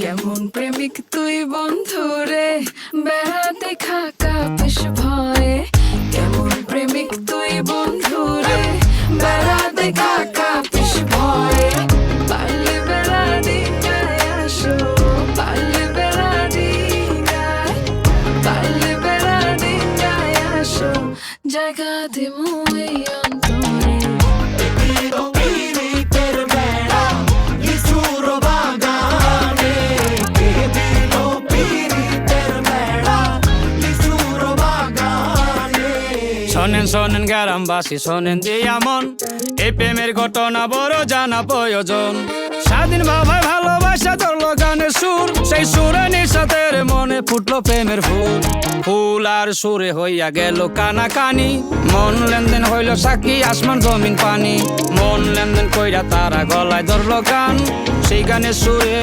কেমন প্রেমিক তুই বন্ধুরে বেড়াতে খাকা বেশ ভয়ে কেমন প্রেমিক তুই বন্ধুরে বেড়াতে খাকা বেশ ভয়ে পারলে বেড়া দিনায় আসো পারলে বেড়া দিনায় পারলে বেড়া দিনায় আসো জায়গা দিমু এই অন্তরে শোনেন শোনেন গ্রামবাসী শোনেন দিয়া মন এই প্রেমের ঘটনা বড় জানা প্রয়োজন স্বাধীন ভাবায় ভালোবাসা ধরলো গানের সুর সেই সুরে নিঃসাতের মনে ফুটলো প্রেমের ফুল ফুল আর সুরে হইয়া গেল কানাকানি মন লেনদেন হইল সাক্ষী আসমান জমিন পানি মন লেনদেন কইরা তারা গলায় ধরলো গান সেই গানের সুরে